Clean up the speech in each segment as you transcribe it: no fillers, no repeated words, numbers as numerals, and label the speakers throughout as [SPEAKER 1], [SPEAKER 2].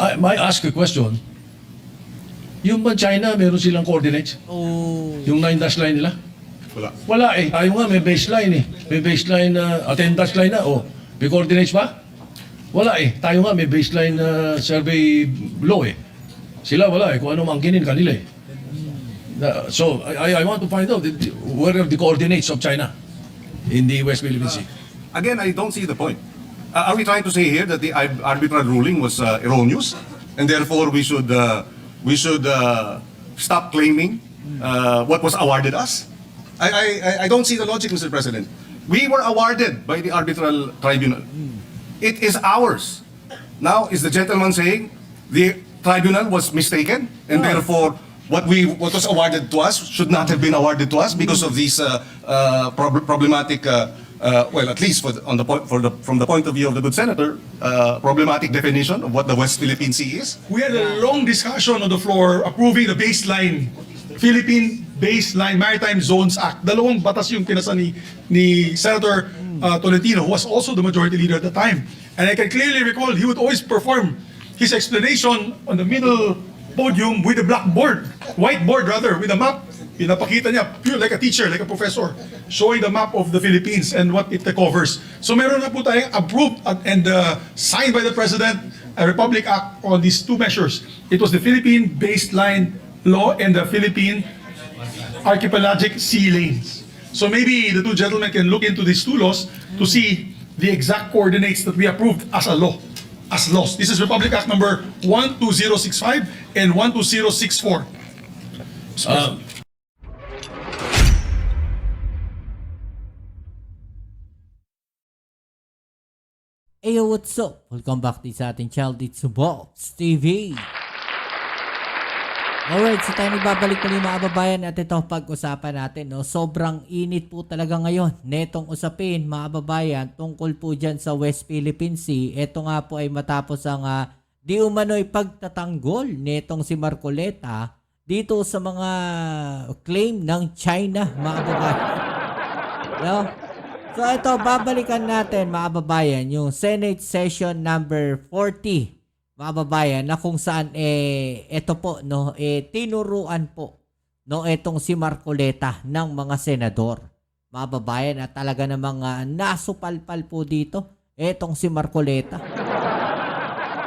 [SPEAKER 1] May I ask a question? Yung ba China, meron silang coordinates?
[SPEAKER 2] Oh.
[SPEAKER 1] Yung 9 dash line nila?
[SPEAKER 3] Wala.
[SPEAKER 1] Wala eh. Tayo nga, may baseline eh. May baseline, 10 dash line na. Oh, may coordinates ba? Wala eh. Tayo nga, may baseline survey law eh. Sila wala eh. Kung ano mangkinin kanila eh. So, I want to find out where are the coordinates of China in the West Philippine Sea.
[SPEAKER 3] Again, I don't see the point. Are we trying to say here that the arbitral ruling was erroneous, and therefore we should stop claiming what was awarded us? I don't see the logic, Mr. President. We were awarded by the arbitral tribunal. It is ours. Now, is the gentleman saying the tribunal was mistaken, and therefore what was awarded to us should not have been awarded to us because of these problematic, well, at least from the point of view of the good senator, problematic definition of what the West Philippine Sea is?
[SPEAKER 4] We had a long discussion on the floor approving the baseline, Philippine Baseline Maritime Zones Act. Dalawang batas yung kinasa ni Senator Tolentino, who was also the majority leader at the time. And I can clearly recall he would always perform his explanation on the middle podium with a whiteboard rather, with a map. Pinapakita niya, pure like a teacher, like a professor, showing the map of the Philippines and what it covers. So meron na po tayong approved and signed by the President a Republic Act on these two measures. It was the Philippine Baseline Law and the Philippine Archipelagic Sea Lanes. So maybe the two gentlemen can look into these two laws to see the exact coordinates that we approved as a law, as laws. This is Republic Act number 12065 and 12064.
[SPEAKER 2] Ayo, what's up? Welcome back din sa ating channel dito sa Box TV. Alright, so tayo magbabalik muli mga kababayan at ito pag-usapan natin. No? Sobrang init po talaga ngayon netong usapin mga kababayan tungkol po dyan sa West Philippine Sea. Ito nga po ay matapos ang di umano'y pagtatanggol netong si Marcoleta dito sa mga claim ng China mga kababayan. No? So ito, babalikan natin mga kababayan yung Senate Session number 40 mga kababayan na kung saan ito po no tinuruan po no etong si Marcoleta ng mga senador. Mga kababayan at talaga namang nasupalpal po dito etong si Marcoleta.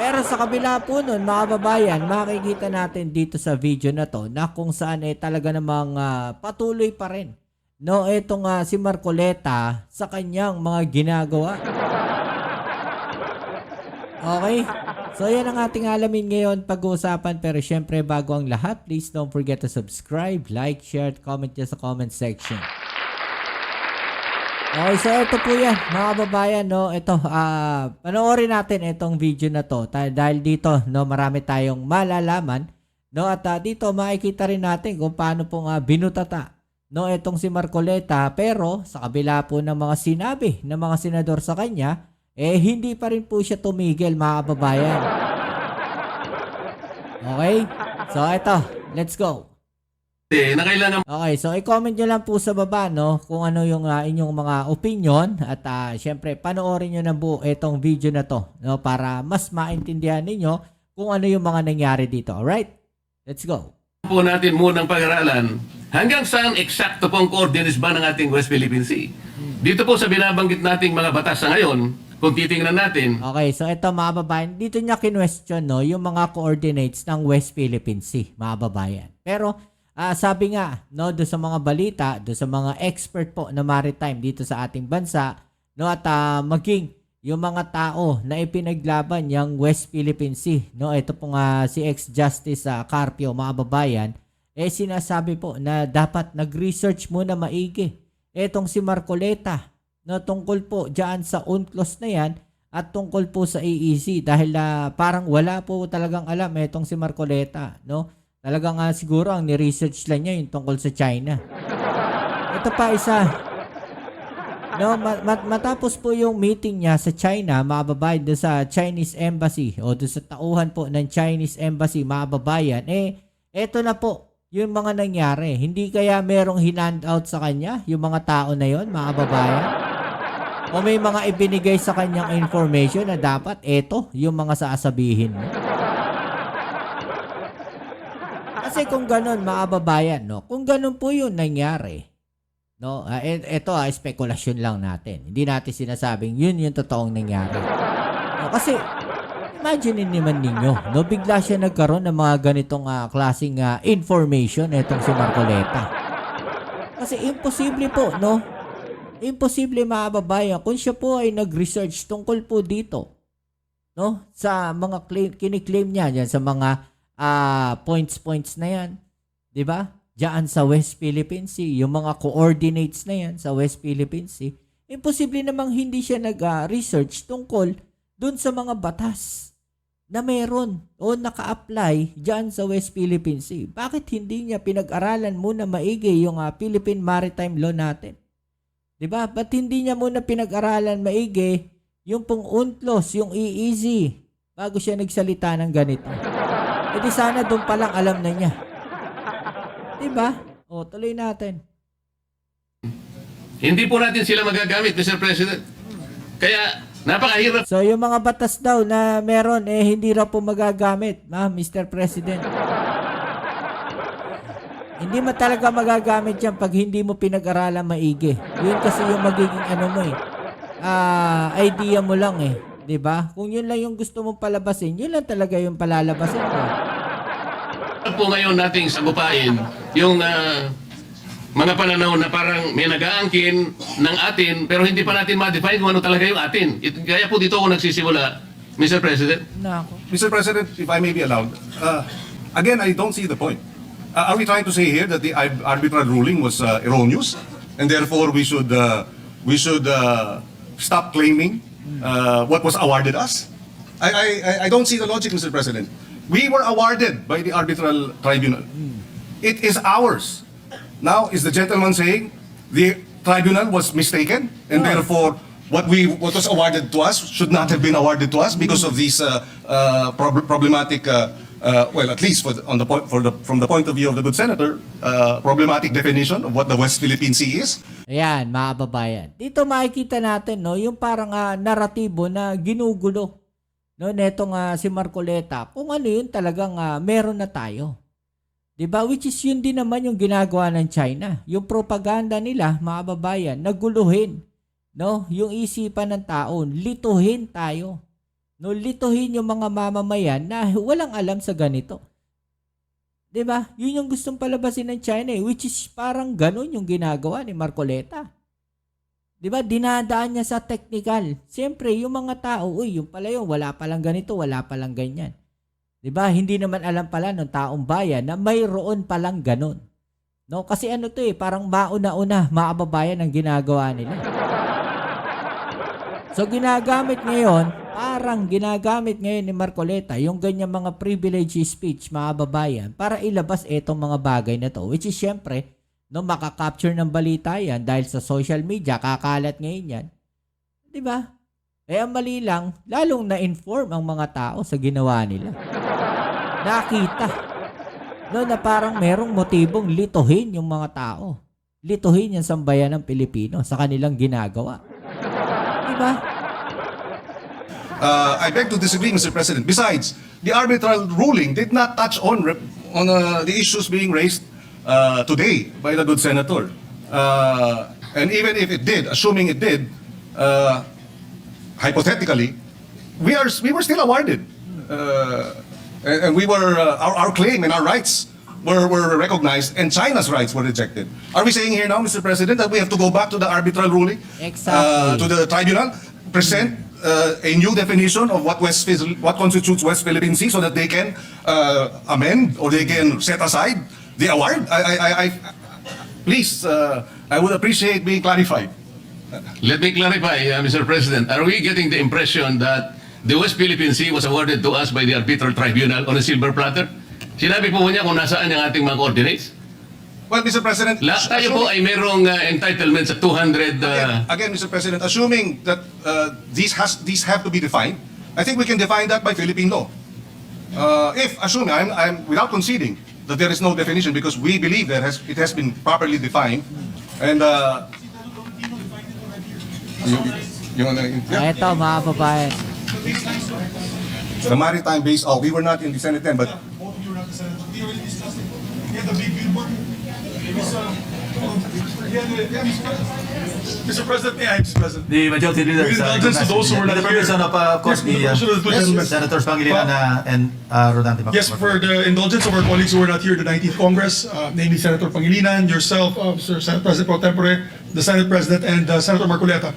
[SPEAKER 2] Pero sa kabila po nun mga kababayan, makikita natin dito sa video na to na kung saan talaga namang patuloy pa rin no etong si Marcoleta sa kanyang mga ginagawa. Okay? So yan ang ating alamin ngayon pag-uusapan, pero syempre bago ang lahat, please don't forget to subscribe, like, share, comment dyan sa comment section. Okay, so ito po yan mga kababayan, no? Ito, panoorin natin itong video na to dahil dito no, marami tayong malalaman, no? At dito makikita rin natin kung paano pong binutata no itong si Marcoleta, pero sa kabila po ng mga sinabi ng mga senador sa kanya, hindi pa rin po siya tumigil mga kababayan. Okay? So ito, let's go.
[SPEAKER 5] Na kailangan
[SPEAKER 2] Okay, so i-comment nyo lang po sa baba no kung ano yung inyong mga opinion at syempre panoorin nyo na buo itong video na to no, para mas maintindihan ninyo kung ano yung mga nangyari dito. Alright? Let's go.
[SPEAKER 5] po natin munang pag-aralan hanggang saan eksakto pong coordinates ba ng ating West Philippine Sea. Dito po sa binabanggit nating mga batas sa ngayon, kung titingnan natin.
[SPEAKER 2] Okay, so ito mga babayan, dito niya kinwestiyon no, yung mga coordinates ng West Philippine Sea, mga babayan. Pero sabi nga no, do sa mga balita, do sa mga expert po na maritime dito sa ating bansa, no, at maging yung mga tao na ipinaglaban yung West Philippine Sea, no, ito pong si ex-Justice Carpio, mga babayan, sinasabi po na dapat nag-research muna maigi etong si Marcoleta no, tungkol po dyan sa UNCLOS na yan at tungkol po sa AEC dahil parang wala po talagang alam etong si Marcoleta, no? Talagang siguro ang ni-research lang niya yung tungkol sa China. Ito pa isa. No, matapos po yung meeting niya sa China, mga babayan, doon sa Chinese Embassy o doon sa tauhan po ng Chinese Embassy, mga babayan, eto na po yung mga nangyari. Hindi kaya merong hinandout sa kanya, yung mga tao na yon, mga babayan? O may mga ibinigay sa kanyang information na dapat eto yung mga sasabihin mo? Kasi kung ganun, mga babayan, no, kung ganun po yung nangyari, no, ito spekulasyon lang natin. Hindi natin sinasabing yun yung totoong nangyari. No, kasi, imagine naman ninyo, no, bigla siya nagkaroon ng mga ganitong klaseng information itong si Marcoleta. Kasi imposible po, no? Imposible, mga babayan, kung siya po ay nag-research tungkol po dito, no, sa mga kiniklaim niya dyan, sa mga points na yan, di ba? Diyan sa West Philippine Sea, yung mga coordinates na yan sa West Philippine Sea, imposible namang hindi siya nag-research tungkol dun sa mga batas na meron o naka-apply diyan sa West Philippine Sea. Bakit hindi niya pinag-aralan muna maigi yung Philippine Maritime Law natin? Di ba? Ba't hindi niya muna pinag-aralan maigi yung pong UNCLOS, yung EEZ, bago siya nagsalita ng ganito? E di sana doon pa lang alam na niya. Diba? O, tuloy natin.
[SPEAKER 5] Hindi po natin sila magagamit, Mr. President. Kaya, napakahirap.
[SPEAKER 2] So, yung mga batas daw na meron, hindi raw po magagamit, Mr. President. Hindi mo talaga magagamit yan pag hindi mo pinag-aralan maigi. Yun kasi yung magiging idea mo lang eh. 'Di ba? Kung yun lang yung gusto mong palabasin, yun lang talaga yung palalabasin mo.
[SPEAKER 5] Po ngayon nating sagupain yung mga pananaw na parang may nag-aangkin ng atin pero hindi pa natin ma-define kung ano talaga yung atin. Kaya po dito ako nagsisimula, Mr. President.
[SPEAKER 2] Nako.
[SPEAKER 3] Mr. President, if I may be allowed, again, I don't see the point. Are we trying to say here that the arbitral ruling was erroneous, and therefore we should stop claiming what was awarded us? I don't see the logic, Mr. President. We were awarded by the arbitral tribunal. It is ours. Now, is the gentleman saying the tribunal was mistaken, and therefore what was awarded to us should not have been awarded to us because of these problematic, well, at least from the point of view of the good senator, problematic definition of what the West Philippine Sea is?
[SPEAKER 2] Ayan, mga babayan. Dito makikita natin, no, yung parang naratibo na ginugulo, no, netong si Marcoleta. Kung ano yun talagang meron na tayo. 'Di ba? Which is yun din naman yung ginagawa ng China. Yung propaganda nila, mga babayan, naguluhin, no, yung isipan ng tao, lituhin tayo. No, lituhin yung mga mamamayan na walang alam sa ganito. 'Di ba? Yun yung gustong palabasin ng China, which is parang ganun yung ginagawa ni Marcoleta. 'Di ba? Dinadaan niya sa technical. Siyempre, yung mga tao, yung pala yun, wala palang ganito, wala palang ganyan. 'Di ba? Hindi naman alam pala ng taong bayan na mayroon palang ganun. No, kasi parang mauna-una, mga babayan ang ginagawa nila. So ginagamit ngayon ni Marcoleta yung ganyan mga privilege speech, mga babayan, para ilabas itong mga bagay na to, which is syempre, no, makakapture ng balita yan dahil sa social media, kakalat ngayon yan. 'Di ba? Ang mali lang, lalong na-inform ang mga tao sa ginawa nila. Nakita, no, na parang merong motibong lituhin yung mga tao. Lituhin yung sambayan ng Pilipino sa kanilang ginagawa. 'Di ba?
[SPEAKER 3] I beg to disagree, Mr. President. Besides, the arbitral ruling did not touch on the issues being raised today by the good senator. And even if it did, assuming it did, hypothetically, we were still awarded, and we were our claim and our rights were recognized, and China's rights were rejected. Are we saying here now, Mr. President, that we have to go back to the arbitral ruling,
[SPEAKER 2] Exactly.
[SPEAKER 3] to the tribunal, present a new definition of what constitutes West Philippine Sea, so that they can amend or they can set aside the award? Please, I would appreciate being clarified.
[SPEAKER 5] Let me clarify, Mr. President. Are we getting the impression that the West Philippine Sea was awarded to us by the arbitral tribunal on a silver platter? Sinabi po niya kung nasaan yung ating mga coordinates?
[SPEAKER 3] Well, Mr. President,
[SPEAKER 5] Lahat tayo po ay merong entitlement sa 200...
[SPEAKER 3] again, Mr. President, assuming that these have to be defined, I think we can define that by Philippine law. If assuming I'm without conceding that there is no definition, because we believe that it has been properly defined, and
[SPEAKER 2] Ito, mga babayan.
[SPEAKER 3] the maritime base. Oh, we were not in the Senate then, but
[SPEAKER 4] Yeah, the big billboard. Mr. President, yeah, Mr. President.
[SPEAKER 6] The majority leader
[SPEAKER 4] With indulgence to those who were not
[SPEAKER 6] with the permission
[SPEAKER 4] here.
[SPEAKER 6] of, of course,
[SPEAKER 4] Yes, with the permission of the two gentlemen.
[SPEAKER 6] Senators Pangilinan and Rodante
[SPEAKER 4] Yes, for the indulgence of our colleagues who were not here at the 19th Congress, namely Senator Pangilinan, yourself, Sir Senate President Pro Tempore, the Senate President, and Senator Marcoleta.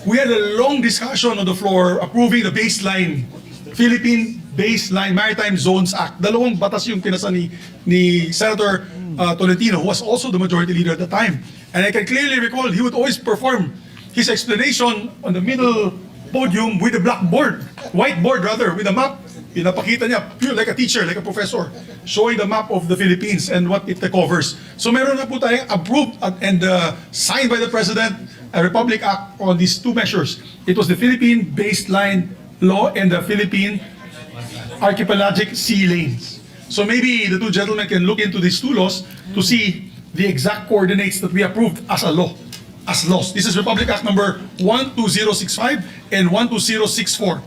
[SPEAKER 4] We had a long discussion on the floor approving the baseline, Philippine Baseline Maritime Zones Act. Dalawang batas yung kinasa ni Senator Tolentino, who was also the majority leader at the time. And I can clearly recall he would always perform his explanation on the middle podium with a blackboard, whiteboard rather, with a map. Pinapakita niya, pure like a teacher, like a professor, showing the map of the Philippines and what it covers. So meron na po tayong approved and signed by the President a Republic Act on these two measures. It was the Philippine Baseline Law and the Philippine Archipelagic Sea Lanes. So maybe the two gentlemen can look into these two laws to see the exact coordinates that we approved as a law, as laws. This is Republic Act number 12065 and 12064.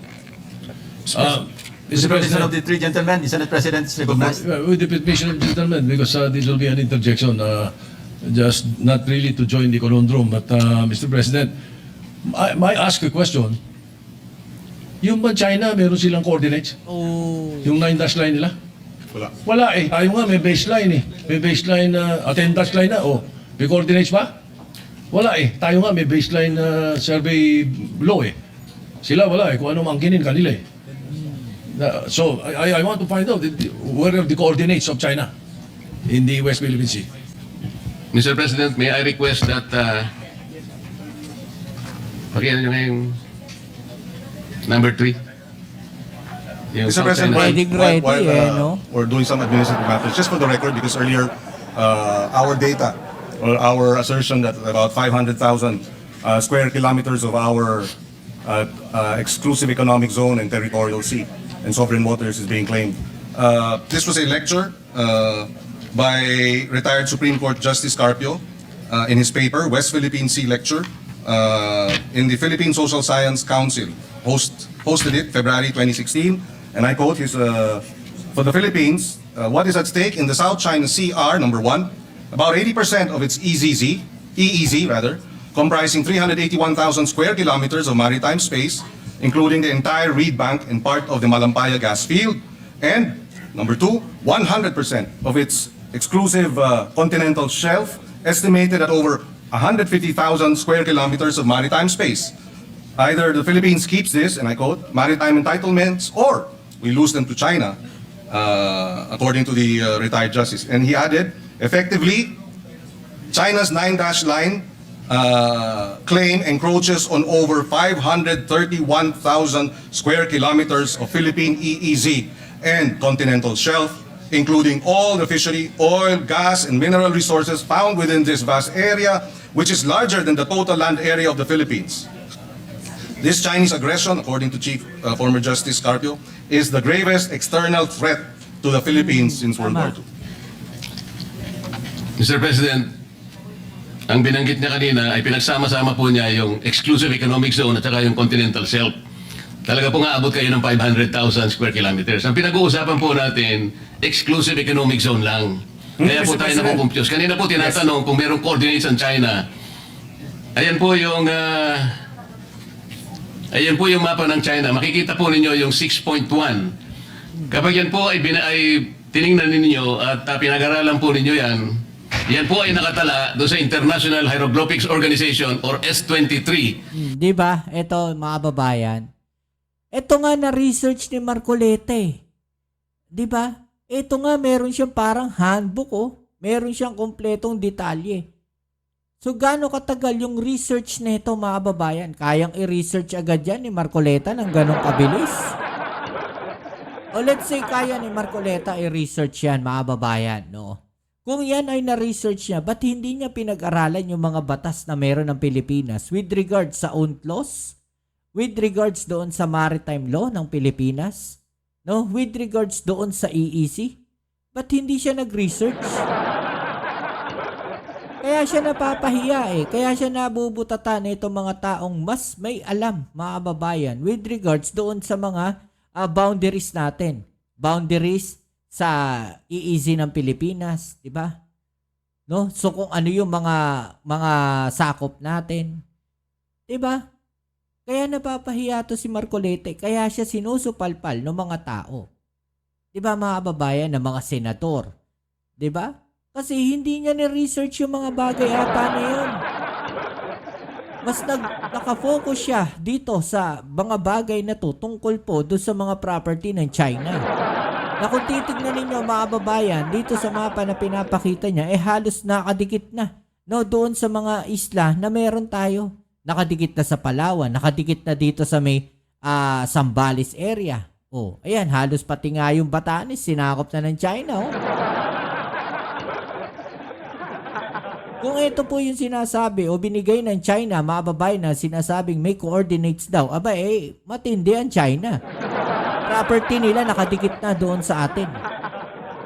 [SPEAKER 6] With the permission of the three gentlemen, the Senate President is recognized.
[SPEAKER 1] With the permission of the gentlemen, because this will be an interjection, just not really to join the conundrum, but Mr. President, I might ask a question. Yung ba China, meron silang coordinates?
[SPEAKER 2] Oh.
[SPEAKER 1] Yung 9-dash line nila?
[SPEAKER 3] Wala.
[SPEAKER 1] Wala eh. Tayo nga, may baseline eh. May baseline, 10-dash line na. Oh, may coordinates ba? Wala eh. Tayo nga, may baseline survey law eh. Sila wala eh. Kung ano mangkinin kanila eh. So, I want to find out where are the coordinates of China in the West Philippine Sea.
[SPEAKER 5] Mr. President, may I request that pakiano nyo ngayong number 3? Yung
[SPEAKER 3] Mr.
[SPEAKER 5] South
[SPEAKER 3] President,
[SPEAKER 5] China Sea.
[SPEAKER 2] Ready, no?
[SPEAKER 3] we're doing some administrative matters, just for the record, because earlier our data or our assertion that about 500,000 square kilometers of our exclusive economic zone and territorial sea and sovereign waters is being claimed. This was a lecture by retired Supreme Court Justice Carpio in his paper, West Philippine Sea Lecture, in the Philippine Social Science Council. Hosted it February 2016, and I quote his, for the Philippines, what is at stake in the South China Sea are, number one, about 80% of its EEZ rather, comprising 381,000 square kilometers of maritime space, including the entire Reed Bank and part of the Malampaya gas field, and number two, 100% of its exclusive continental shelf, estimated at over 150,000 square kilometers of maritime space. Either the Philippines keeps this, and I quote, maritime entitlements, or we lose them to China, according to the retired justice. And he added, effectively, China's 9-dash line claim encroaches on over 531,000 square kilometers of Philippine EEZ and continental shelf, including all the fishery, oil, gas, and mineral resources found within this vast area, which is larger than the total land area of the Philippines. This Chinese aggression, according to Chief former Justice Carpio, is the gravest external threat to the Philippines since World War II.
[SPEAKER 5] Mr. President, ang binanggit niya kanina ay pinagsama-sama po niya yung exclusive economic zone at saka yung continental shelf. Talaga po nga abot kayo ng 500,000 square kilometers. Ang pinag-uusapan po natin, exclusive economic zone lang. Kaya po
[SPEAKER 3] Mr.
[SPEAKER 5] tayo
[SPEAKER 3] President.
[SPEAKER 5] nakukumpiyos. Kanina po tinatanong kung merong coordinates ang China. Ayan po yung mapa ng China. Makikita po ninyo yung 6.1. Kapag yan po ay tiningnan ninyo at pinag-aralan po ninyo yan, yan po ay nakatala doon sa International Hieroglyphics Organization or S23.
[SPEAKER 2] Di ba? Ito, mga babayan. Ito nga na-research ni Marcoleta eh. Di ba? Ito nga, meron siyang parang handbook oh. Meron siyang kompletong detalye. So, gaano katagal yung research nito mga babayan? Kayang i-research agad yan ni Marcoleta ng ganong kabilis? O let's say kaya ni Marcoleta i-research yan mga babayan, no? Kung yan ay na-research niya, ba't hindi niya pinag-aralan yung mga batas na meron ng Pilipinas with regards sa UNCLOS? With regards doon sa maritime law ng Pilipinas? No? With regards doon sa EEZ? Ba't hindi siya nag-research? Kaya siya napapahiya eh. Kaya siya nabubutatan itong mga taong mas may alam, mga babayan, with regards doon sa mga boundaries natin. Boundaries sa iizi ng Pilipinas, 'di ba? No? So kung ano yung mga sakop natin, 'di ba? Kaya napapahiya to si Marcoleta, kaya siya sinusupalpal ng mga tao. 'Di ba mga kababayan, ng mga senador? 'Di ba? Kasi hindi niya ni-research yung mga bagay ata na yun. Mas nakafocus siya dito sa mga bagay na to tungkol po doon sa mga property ng China. Na kung titignan ninyo mga kababayan, dito sa mapa na pinapakita niya, halos nakadikit na. No, doon sa mga isla na meron tayo. Nakadikit na sa Palawan, nakadikit na dito sa may Zambales area. Oh, ayan, halos pati nga yung Batanes, sinakop na ng China, oh. Kung ito po yung sinasabi o binigay ng China, mababay na sinasabing may coordinates daw, aba matindi ang China. Property nila nakadikit na doon sa atin.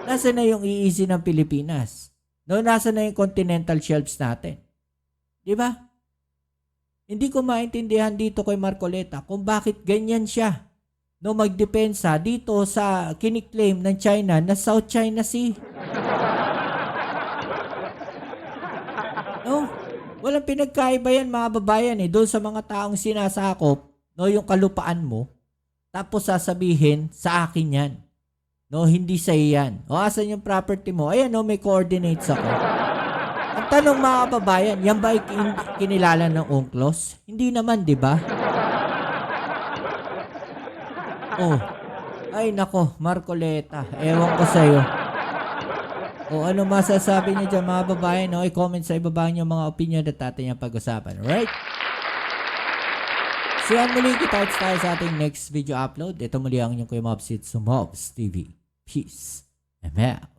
[SPEAKER 2] Nasaan na yung iizi ng Pilipinas? No, nasaan na yung continental shelves natin? Di ba? Hindi ko maintindihan dito kay Marcoleta kung bakit ganyan siya. No, magdepensa dito sa kiniklaim ng China na South China Sea. No, walang pinagkaiba yan mga babayan doon sa mga taong sinasakop, no, yung kalupaan mo, tapos sasabihin sa akin yan. No, hindi sa iyan. O asan yung property mo? Ayan, no, may coordinates ako. Ang tanong mga babayan, yan ba ay kinilala ng UNCLOS? Hindi naman, di ba? Oh, ay nako, Marcoleta, ewan ko sa'yo. O ano masasabi niyo dyan mga babae, no? I-comment sa ibaba niyo mga opinion at atin yung pag-usapan. Alright? So yan muli, kita tayo sa ating next video upload. Ito muli ang inyong Kuya Mobs, it's Mobs TV. Peace. Amen.